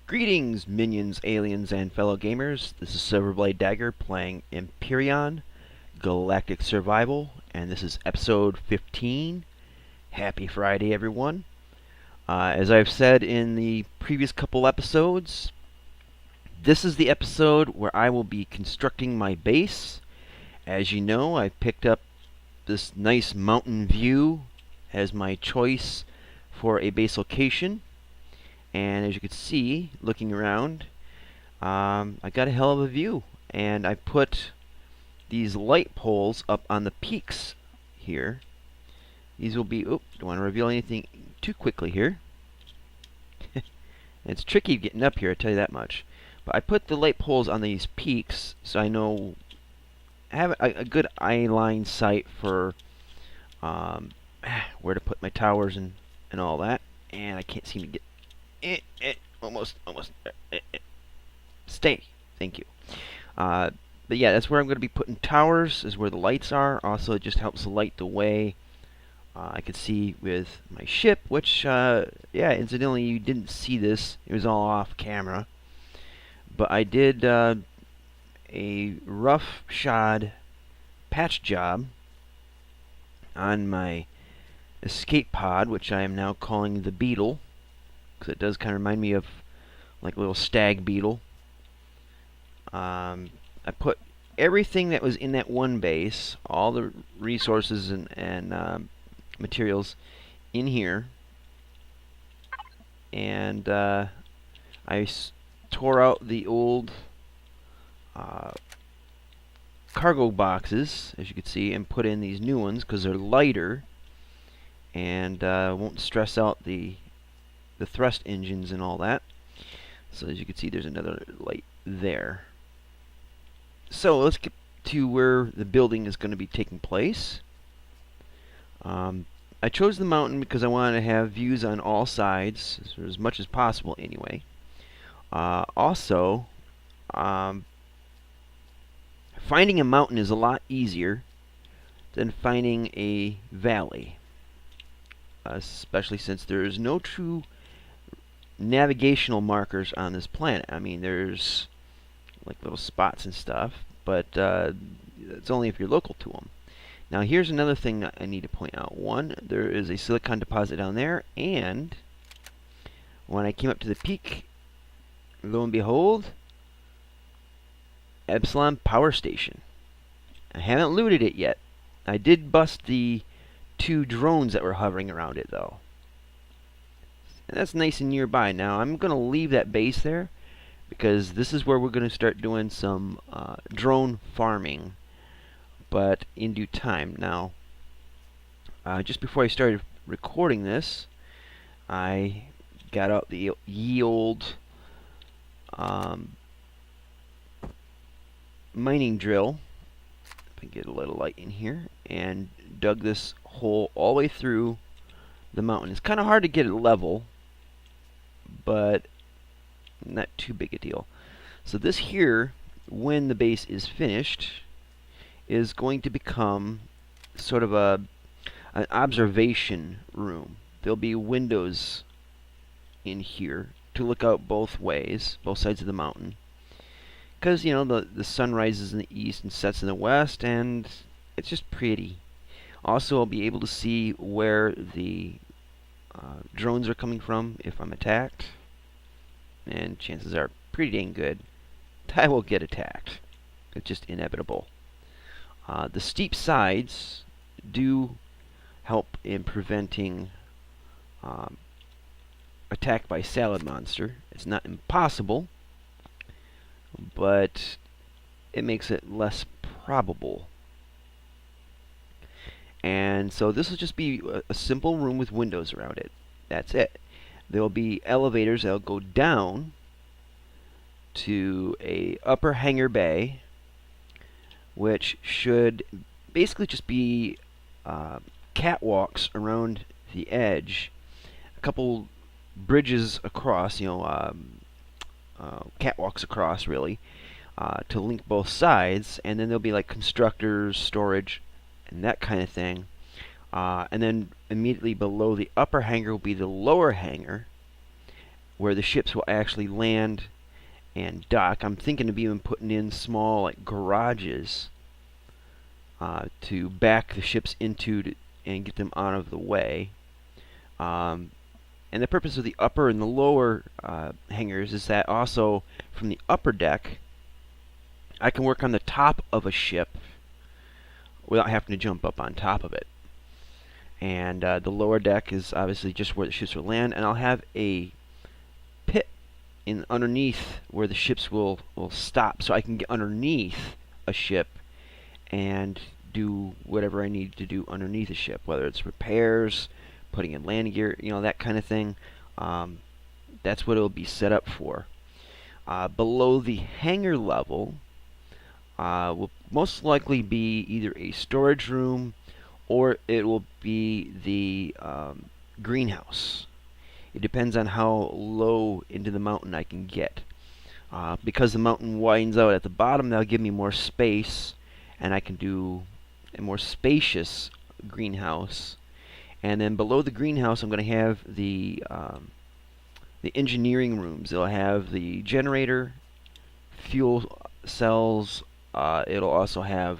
Greetings, minions, aliens, and fellow gamers. This is Silverblade Dagger playing Empyrion, Galactic Survival, and this is episode 15. Happy Friday, everyone. As I've said in the previous couple episodes, this is the episode where I will be constructing my base. As you know, I picked up this nice mountain view as my choice for a base location. And as you can see, looking around, I got a hell of a view. And I put these light poles up on the peaks here. These will be, don't want to reveal anything too quickly here. It's tricky getting up here, I tell you that much. But I put the light poles on these peaks so I know, I have a good eye line sight for where to put my towers and all that. And I can't seem to get almost. Stay. Thank you. But yeah, that's where I'm going to be putting towers, is where the lights are. Also, it just helps light the way. I could see with my ship, which, yeah, incidentally, you didn't see this. It was all off camera. But I did a rough shod patch job on my escape pod, which I am now calling the Beetle, because it does kind of remind me of like a little stag beetle. I put everything that was in that one base, all the resources and materials in here, and I tore out the old cargo boxes, as you can see, and put in these new ones because they're lighter and won't stress out the thrust engines and all that. So as you can see, there's another light there. So let's get to where the building is going to be taking place. I chose the mountain because I wanted to have views on all sides, or as much as possible anyway. Also, finding a mountain is a lot easier than finding a valley, especially since there is no true navigational markers on this planet. I mean, there's like little spots and stuff, but it's only if you're local to them. Now, here's another thing that I need to point out. One, there is a silicon deposit down there, and when I came up to the peak, lo and behold, Epsilon Power Station. I haven't looted it yet. I did bust the 2 drones that were hovering around it, though. And that's nice and nearby. Now, I'm going to leave that base there because this is where we're going to start doing some drone farming, but in due time. Now, just before I started recording this, I got out the ye old mining drill, if I get a little light in here, and dug this hole all the way through the mountain. It's kind of hard to get it level, but not too big a deal. So this here, when the base is finished, is going to become sort of an observation room. There'll be windows in here to look out both ways, both sides of the mountain, because you know the sun rises in the east and sets in the west, and it's just pretty. Also, I'll be able to see where the drones are coming from if I'm attacked, and chances are pretty dang good that I will get attacked. It's just inevitable. The steep sides do help in preventing attack by Salad Monster. It's not impossible, but it makes it less probable. And so this will just be a simple room with windows around it. That's it. There will be elevators that will go down to a upper hangar bay, which should basically just be catwalks around the edge, a couple bridges across, catwalks across really, to link both sides, and then there'll be like constructors, storage, and that kind of thing. And then immediately below the upper hangar will be the lower hangar, where the ships will actually land and dock. I'm thinking of even putting in small like garages to back the ships into and get them out of the way. And the purpose of the upper and the lower hangars is that also from the upper deck, I can work on the top of a ship without having to jump up on top of it. And the lower deck is obviously just where the ships will land, and I'll have a pit underneath where the ships will stop, so I can get underneath a ship and do whatever I need to do underneath a ship, whether it's repairs, putting in landing gear, that kind of thing. That's what it'll be set up for. Below the hangar level will most likely be either a storage room or it will be the greenhouse. It depends on how low into the mountain I can get. Because the mountain widens out at the bottom, that'll give me more space, and I can do a more spacious greenhouse. And then below the greenhouse, I'm going to have the engineering rooms. They'll have the generator, fuel cells. It'll also have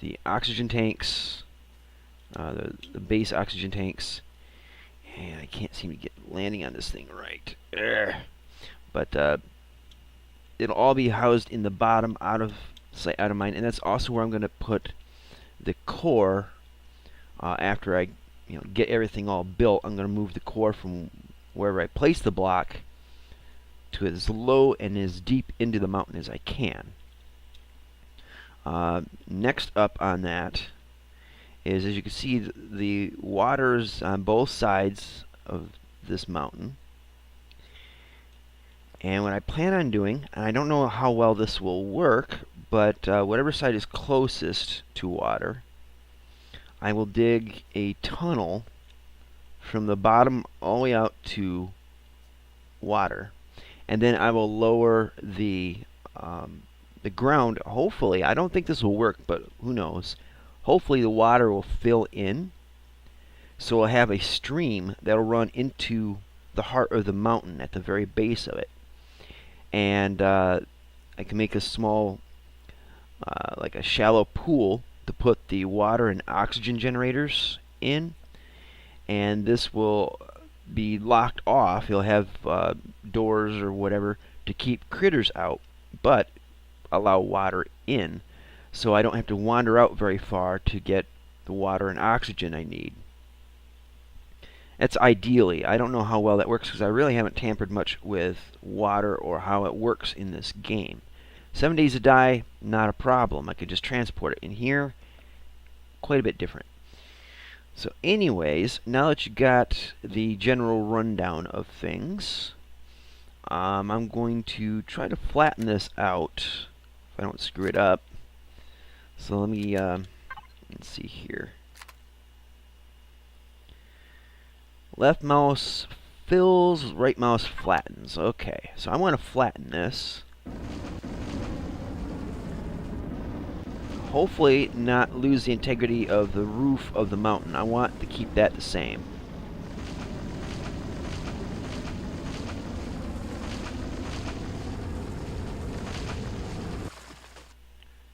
the oxygen tanks, the base oxygen tanks. And I can't seem to get landing on this thing right. But it'll all be housed in the bottom, out of sight, out of mind. And that's also where I'm going to put the core. After I get everything all built, I'm going to move the core from wherever I place the block to as low and as deep into the mountain as I can. Next up on that is, as you can see, the water's on both sides of this mountain. And what I plan on doing, and I don't know how well this will work, but whatever side is closest to water, I will dig a tunnel from the bottom all the way out to water. And then I will lower the ground. Hopefully, I don't think this will work, but who knows. Hopefully the water will fill in, so we'll have a stream that'll run into the heart of the mountain at the very base of it. And I can make a small, like a shallow pool to put the water and oxygen generators in. And this will be locked off. You'll have doors or whatever to keep critters out, but allow water in. So I don't have to wander out very far to get the water and oxygen I need. That's ideally. I don't know how well that works because I really haven't tampered much with water or how it works in this game. 7 days to die, not a problem. I could just transport it. In here, quite a bit different. So anyways, now that you got the general rundown of things, I'm going to try to flatten this out if I don't screw it up. So let me, let's see here. Left mouse fills, right mouse flattens. Okay, so I want to flatten this. Hopefully not lose the integrity of the roof of the mountain. I want to keep that the same.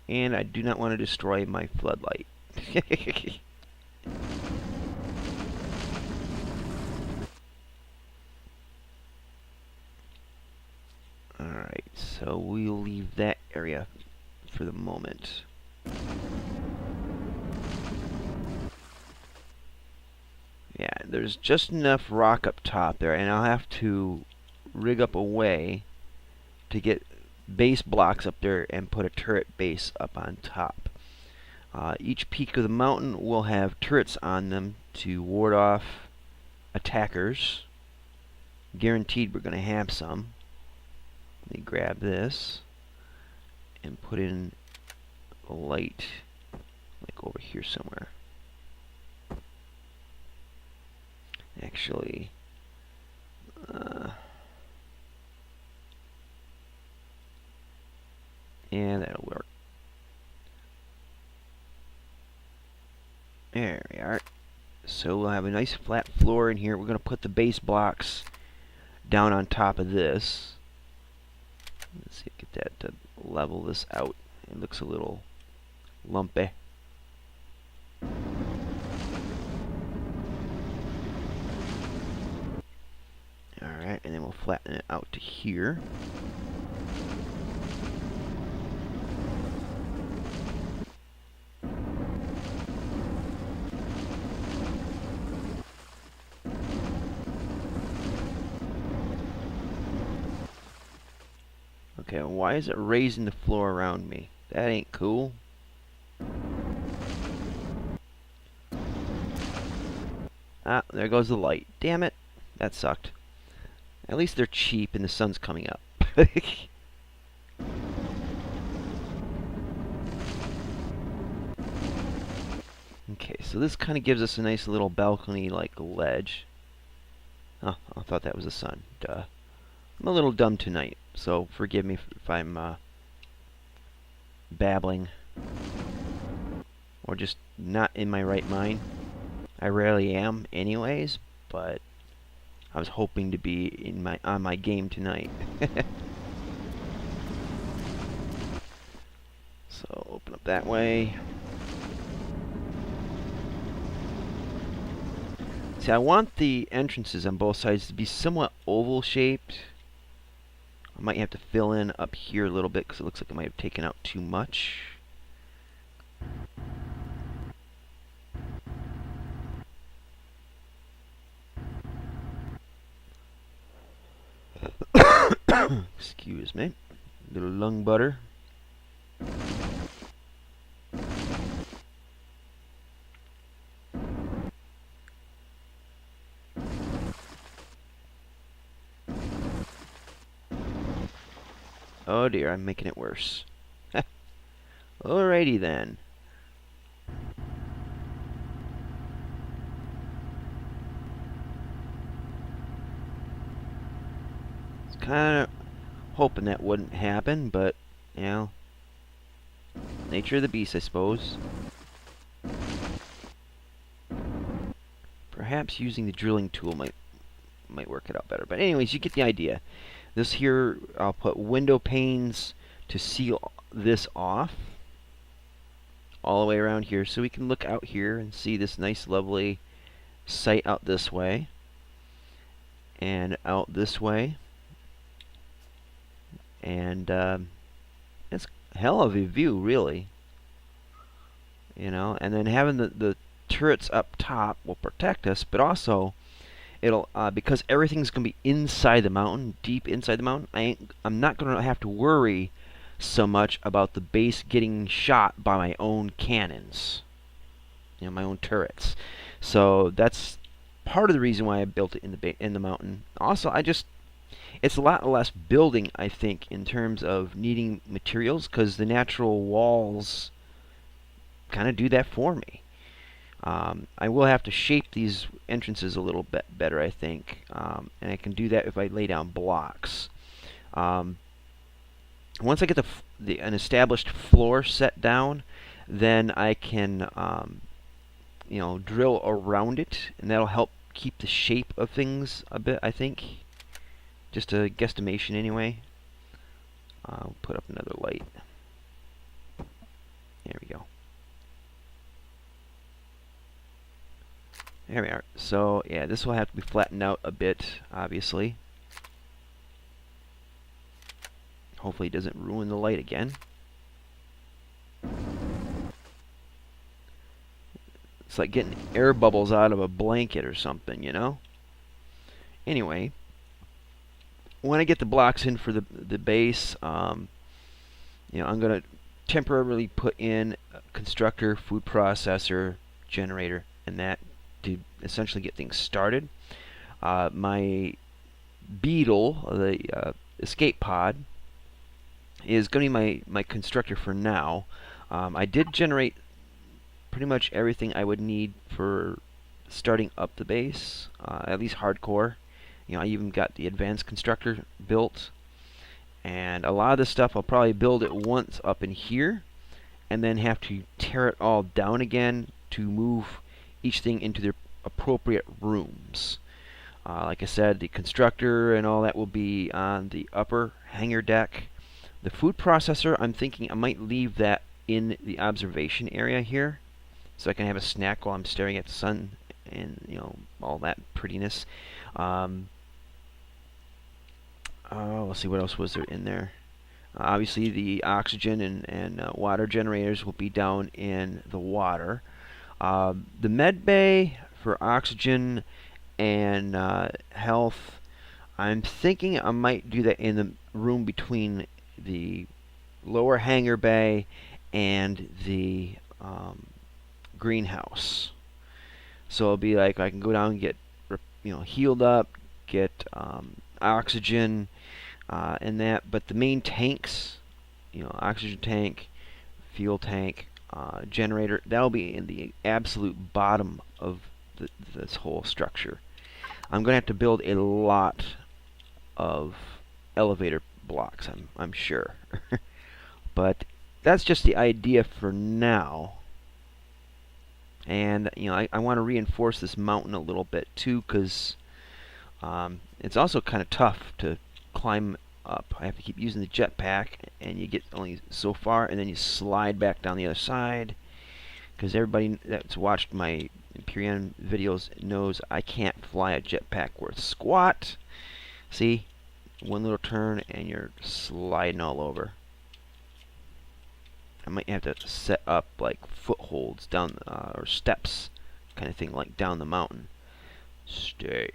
And I do not want to destroy my floodlight. Alright, so we'll leave that area for the moment. Yeah, there's just enough rock up top there, and I'll have to rig up a way to get base blocks up there and put a turret base up on top. Each peak of the mountain will have turrets on them to ward off attackers. Guaranteed we're going to have some. Let me grab this and put in a light like over here somewhere. Actually, and that'll work. There we are. So we'll have a nice flat floor in here. We're going to put the base blocks down on top of this. Let's see, get that to level this out. It looks a little lumpy. Alright, and then we'll flatten it out to here. Okay, why is it raising the floor around me? That ain't cool. Ah, there goes the light. Damn it. That sucked. At least they're cheap and the sun's coming up. Okay, so this kind of gives us a nice little balcony-like ledge. Oh, I thought that was the sun. Duh. I'm a little dumb tonight, so forgive me if I'm babbling or just not in my right mind. I rarely am anyways, but I was hoping to be on my game tonight. So open up that way. See, I want the entrances on both sides to be somewhat oval shaped. I might have to fill in up here a little bit because it looks like I might have taken out too much. Excuse me. Little lung butter. Oh dear, I'm making it worse. Alrighty then. It's kind of hoping that wouldn't happen, but, you know, nature of the beast, I suppose. Perhaps using the drilling tool might work it out better. But anyways, you get the idea. This here, I'll put window panes to seal this off all the way around here, so we can look out here and see this nice, lovely sight out this way and out this way. And it's a hell of a view, really. You know, and then having the turrets up top will protect us, but also it'll because everything's gonna be inside the mountain, deep inside the mountain. I'm not gonna have to worry so much about the base getting shot by my own cannons, you know, my own turrets. So that's part of the reason why I built it in the mountain. Also, it's a lot less building, I think, in terms of needing materials, because the natural walls kind of do that for me. I will have to shape these entrances a little bit better, I think, and I can do that if I lay down blocks. Once I get an established floor set down, then I can you know, drill around it, and that'll help keep the shape of things a bit, I think. Just a guesstimation anyway. I'll put up another light. There we go. There we are. So, yeah, this will have to be flattened out a bit, obviously. Hopefully it doesn't ruin the light again. It's like getting air bubbles out of a blanket or something, you know? Anyway, when I get the blocks in for the base, you know, I'm going to temporarily put in a constructor, food processor, generator, and that to essentially get things started. My beetle, the escape pod, is going to be my constructor for now. I did generate pretty much everything I would need for starting up the base, at least hardcore. You know, I even got the advanced constructor built, and a lot of this stuff I'll probably build it once up in here, and then have to tear it all down again to move each thing into their appropriate rooms. Like I said, the constructor and all that will be on the upper hangar deck. The food processor, I'm thinking I might leave that in the observation area here, so I can have a snack while I'm staring at the sun and, you know, all that prettiness. Let's see, what else was there in there? Obviously, the oxygen and water generators will be down in the water. The med bay for oxygen and health, I'm thinking I might do that in the room between the lower hangar bay and the greenhouse. So it'll be like I can go down and get, you know, healed up, get oxygen and that. But the main tanks, you know, oxygen tank, fuel tank, generator, that'll be in the absolute bottom of this whole structure. I'm going to have to build a lot of elevator blocks, I'm sure. But that's just the idea for now. And, you know, I want to reinforce this mountain a little bit too, because it's also kind of tough to climb up. I have to keep using the jetpack, and you get only so far, and then you slide back down the other side. Because everybody that's watched my Empyrion videos knows I can't fly a jetpack worth squat. See? One little turn, and you're sliding all over. I might have to set up like footholds down, or steps, kind of thing, like down the mountain. Stay.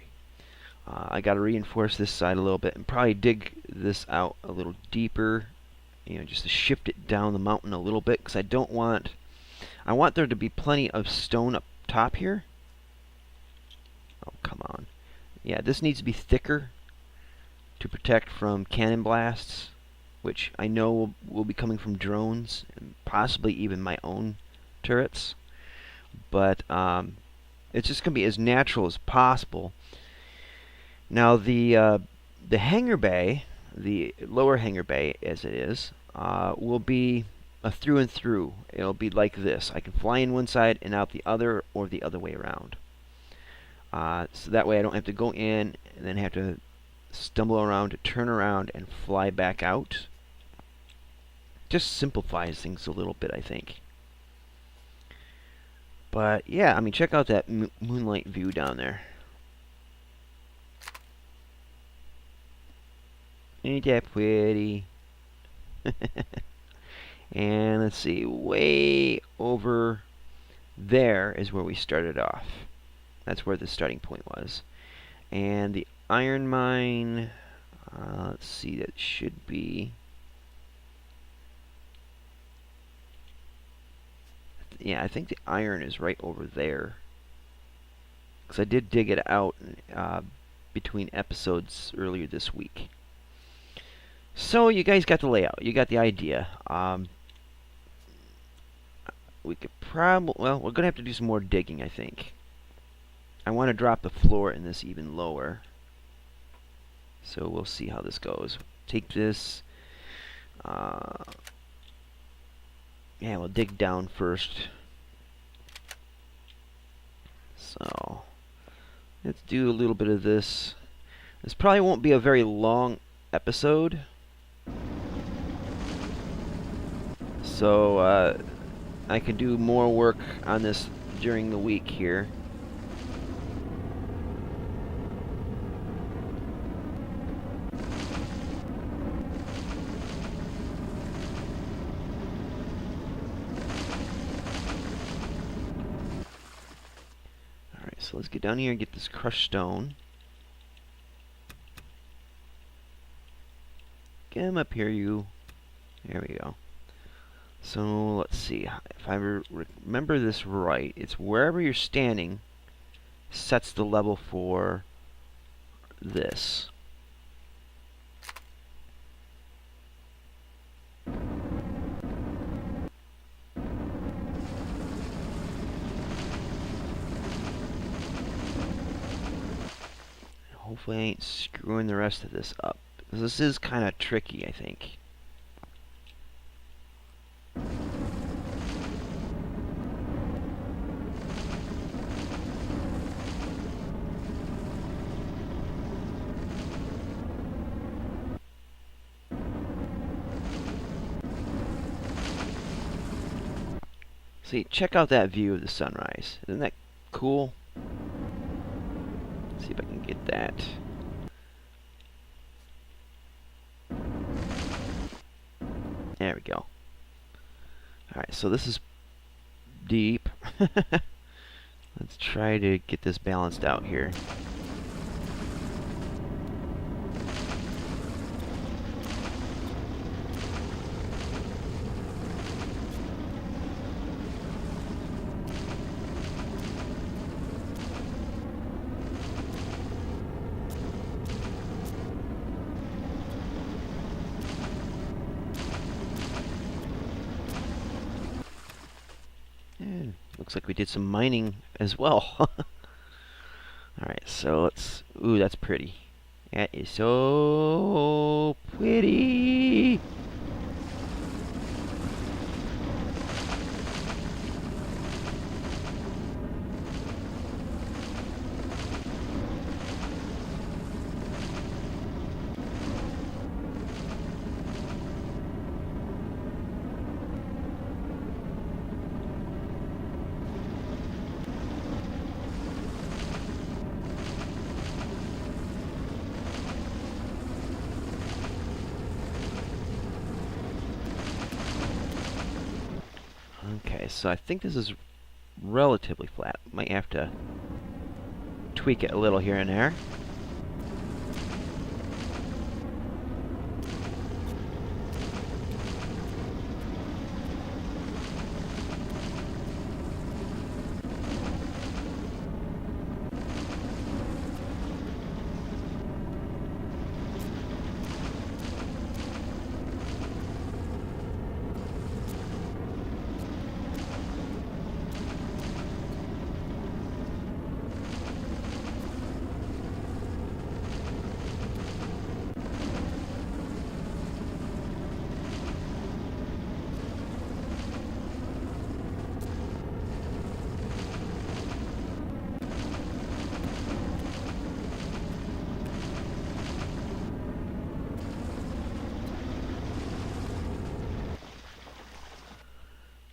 I got to reinforce this side a little bit and probably dig this out a little deeper, you know, just to shift it down the mountain a little bit, because I want there to be plenty of stone up top here. Oh, come on. Yeah, this needs to be thicker to protect from cannon blasts, which I know will be coming from drones and possibly even my own turrets. But it's just going to be as natural as possible. Now the hangar bay, the lower hangar bay as it is, will be a through and through. It'll be like this. I can fly in one side and out the other, or the other way around. So that way I don't have to go in and then have to stumble around to turn around and fly back out. Just simplifies things a little bit, I think. But yeah, I mean, check out that moonlight view down there. Ain't that pretty? And let's see, way over there is where we started off. That's where the starting point was. And the iron mine, let's see, that should be... Yeah, I think the iron is right over there. Because I did dig it out between episodes earlier this week. So you guys got the layout. You got the idea. We could probably... Well, we're going to have to do some more digging, I think. I want to drop the floor in this even lower. So we'll see how this goes. Take this... yeah, we'll dig down first. So, let's do a little bit of this. This probably won't be a very long episode. So, I can do more work on this during the week here. So let's get down here and get this crushed stone. Get him up here, you. There we go. So let's see. If I remember this right, it's wherever you're standing sets the level for this. Hopefully I ain't screwing the rest of this up, because this is kind of tricky, I think. See, check out that view of the sunrise. Isn't that cool? Let's see if I can get that. There we go. Alright, so this is deep. Let's try to get this balanced out here. Looks like we did some mining as well. Alright, so let's... Ooh, that's pretty. That is so pretty. Okay, so I think this is relatively flat. Might have to tweak it a little here and there.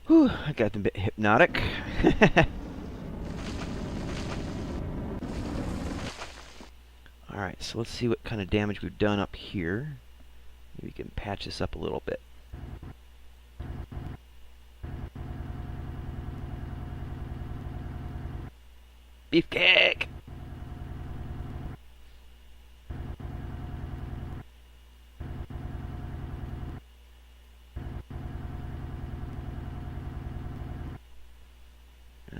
Whew, I got a bit hypnotic. Alright, so let's see what kind of damage we've done up here. Maybe we can patch this up a little bit. Beefcake!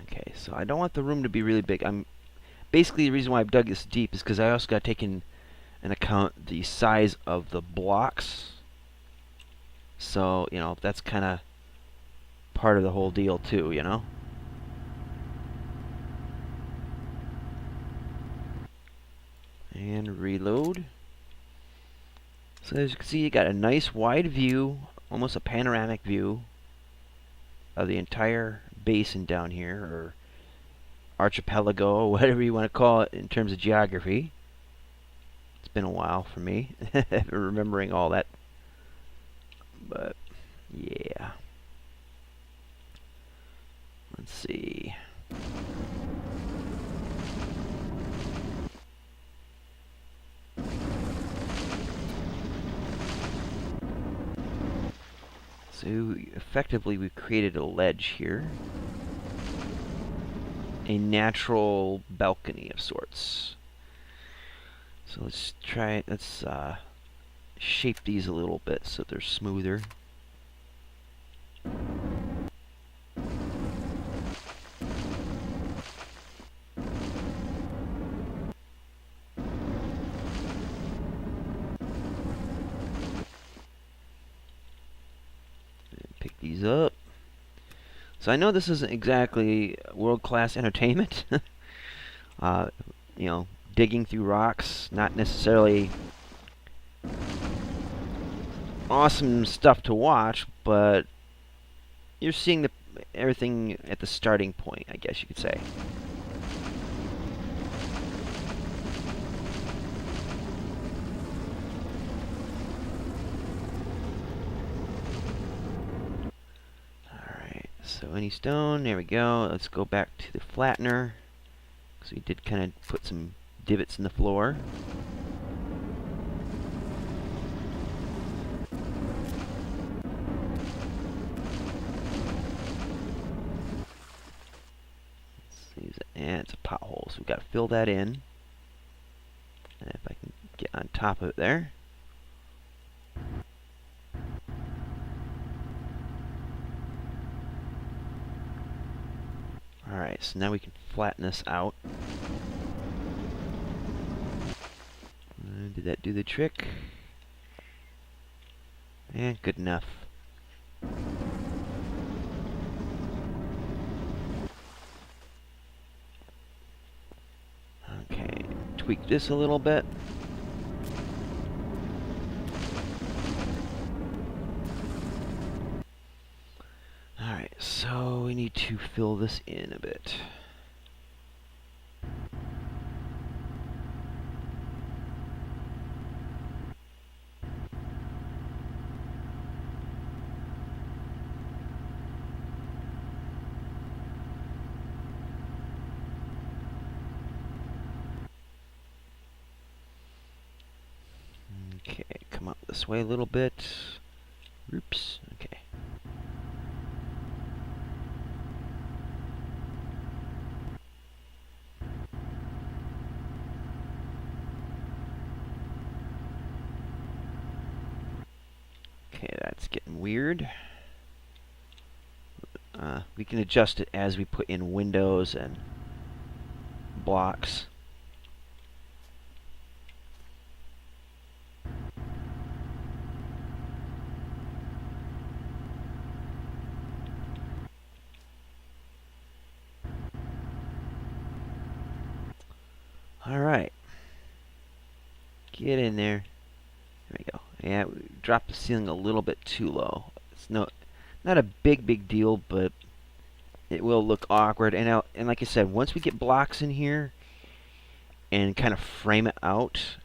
Okay, so I don't want the room to be really big. Basically, the reason why I've dug this deep is because I also got to take in account the size of the blocks. So, you know, that's kind of part of the whole deal too, you know? And reload. So as you can see, you got a nice wide view, almost a panoramic view of the entire basin down here, or archipelago, or whatever you want to call it in terms of geography. It's been a while for me remembering all that, but yeah. Let's see. So effectively we've created a ledge here. A natural balcony of sorts. So let's try it. Let's shape these a little bit so they're smoother. Pick these up. So I know this isn't exactly world-class entertainment. You know, digging through rocks, not necessarily awesome stuff to watch, but you're seeing everything at the starting point, I guess you could say. Alright, so so any stone, there we go. Let's go back to the flattener. So we did kind of put some divots in the floor. And it's a pothole, so we've got to fill that in. And if I can get on top of it there. Alright, so now we can flatten this out. Did that do the trick? And good enough. Okay, tweak this a little bit. Alright, so we need to fill this in a bit. Okay, come up this way a little bit. Oops, okay. Okay, that's getting weird. We can adjust it as we put in windows and blocks. Alright. Get in there. There we go. Yeah, we dropped the ceiling a little bit too low. It's not a big deal, but it will look awkward. And like I said, once we get blocks in here and kind of frame it out,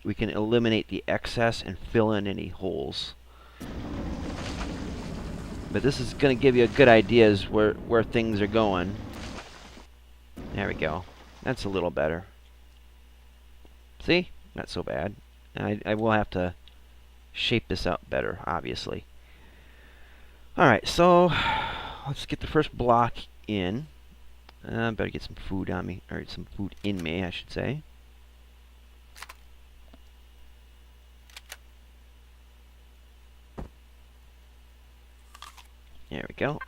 we can eliminate the excess and fill in any holes. But this is going to give you a good idea as where things are going. There we go. That's a little better. See? Not so bad. I will have to shape this out better, obviously. Alright, so let's get the first block in. Better get some food on me, or some food in me, I should say. There we go.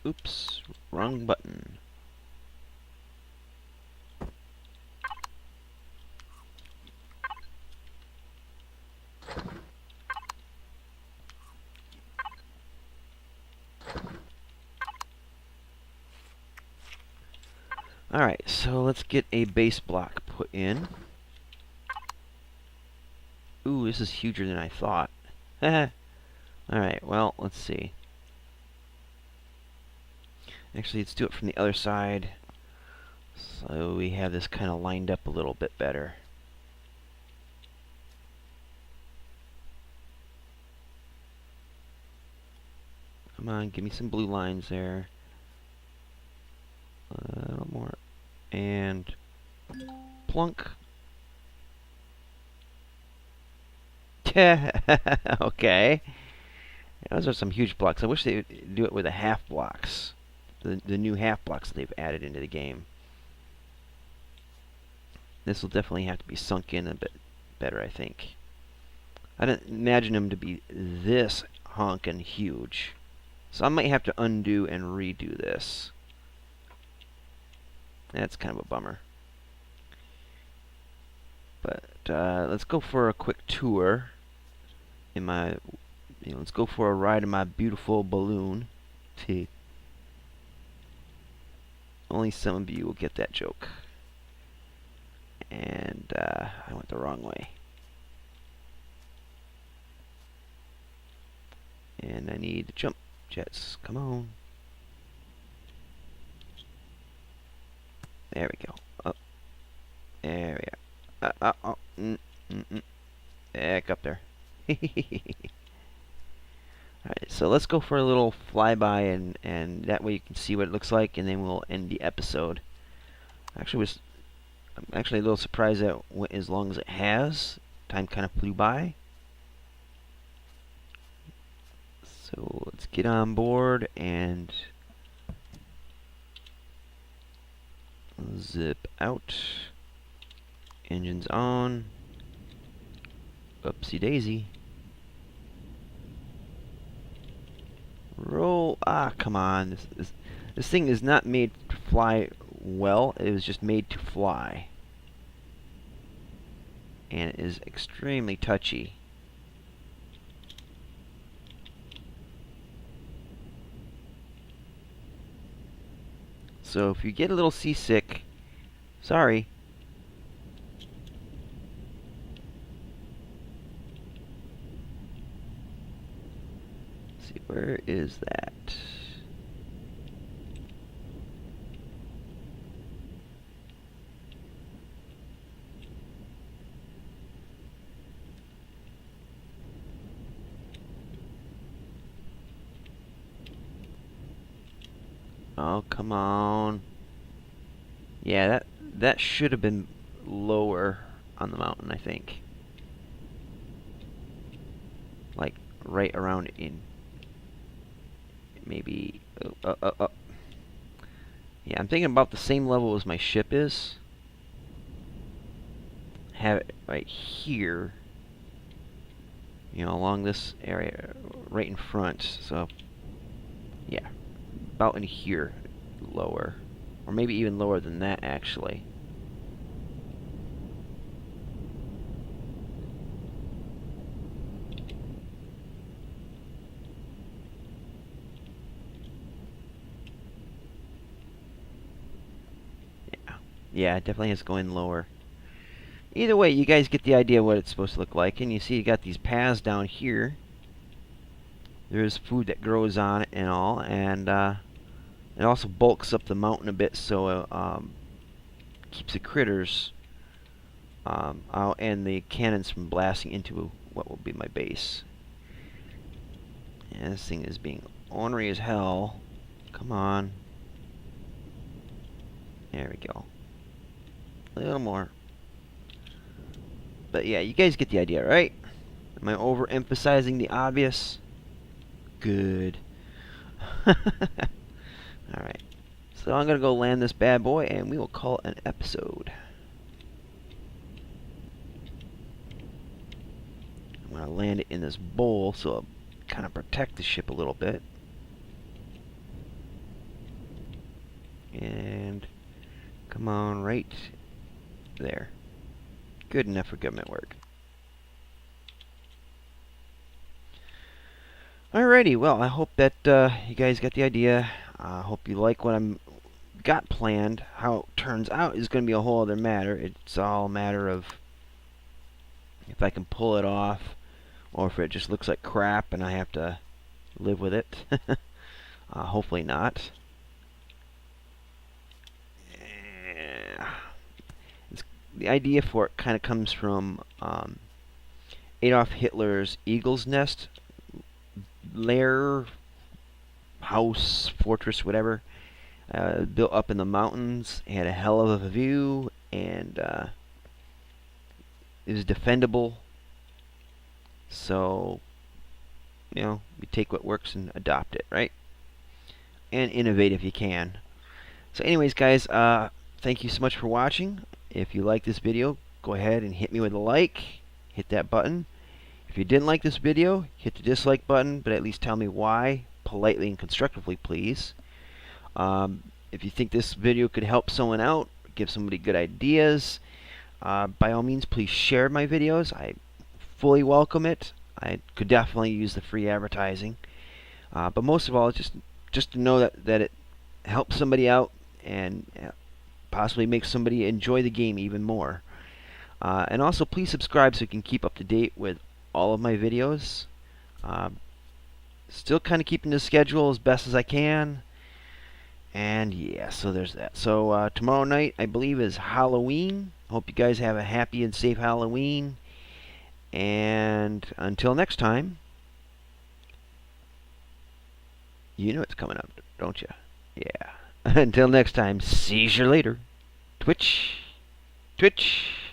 Oops, wrong button. Alright, so let's get a base block put in. Ooh, this is huger than I thought. Alright, well, let's see. Actually, let's do it from the other side, so we have this kind of lined up a little bit better. Come on, give me some blue lines there. A little more. And plunk. Okay. Those are some huge blocks. I wish they would do it with the half blocks. The new half blocks they've added into the game. This will definitely have to be sunk in a bit better, I think. I didn't imagine them to be this honkin' huge. So I might have to undo and redo this. That's kind of a bummer. But let's go for a quick tour in my, let's go for a ride in my beautiful balloon. Only some of you will get that joke. And I went the wrong way. And I need jump jets. Come on. There we go. Up. There we are. Oh. Back up there. Alright, so let's go for a little flyby, and that way you can see what it looks like, and then we'll end the episode. I'm actually a little surprised that it went as long as it has. Time kind of flew by. So let's get on board and zip out. Engines on. Oopsie daisy. Roll. Ah, come on. This thing is not made to fly well. It was just made to fly. And it is extremely touchy. So if you get a little seasick, sorry. Let's see, where is that? Oh, come on. Yeah, that should have been lower on the mountain, I think. Like right around in maybe yeah, I'm thinking about the same level as my ship is. Have it right here. You know, along this area right in front. So yeah, about in here, lower, or maybe even lower than that actually. Yeah, it definitely is going lower. Either way, you guys get the idea what it's supposed to look like. And you see you got these paths down here. There's food that grows on it and all. And it also bulks up the mountain a bit, so keeps the critters out and the cannons from blasting into what will be my base. And this thing is being ornery as hell. Come on. There we go. A little more. But yeah, you guys get the idea, right? Am I overemphasizing the obvious? Good. Alright. So I'm going to go land this bad boy, and we will call it an episode. I'm going to land it in this bowl, so it'll kind of protect the ship a little bit. And come on, right there. Good enough for government work. Alrighty, well, I hope that you guys got the idea. I hope you like what I'm got planned. How it turns out is going to be a whole other matter. It's all a matter of if I can pull it off, or if it just looks like crap and I have to live with it. Hopefully not. The idea for it kind of comes from Adolf Hitler's Eagle's Nest lair, house, fortress, whatever, built up in the mountains. It had a hell of a view, and it was defendable. So, you know, you take what works and adopt it, right? And innovate if you can. So anyways, guys, thank you so much for watching. If you like this video, go ahead and hit me with a like. Hit that button. If you didn't like this video, hit the dislike button, but at least tell me why, politely and constructively, please. If you think this video could help someone out, give somebody good ideas, by all means, please share my videos. I fully welcome it. I could definitely use the free advertising. But most of all, just to know that it helps somebody out and possibly make somebody enjoy the game even more. And also, please subscribe so you can keep up to date with all of my videos. Still kind of keeping the schedule as best as I can. And yeah, so there's that. So tomorrow night, I believe, is Halloween. Hope you guys have a happy and safe Halloween. And until next time, you know it's coming up, don't you? Yeah. Until next time, see you later. Twitch. Twitch.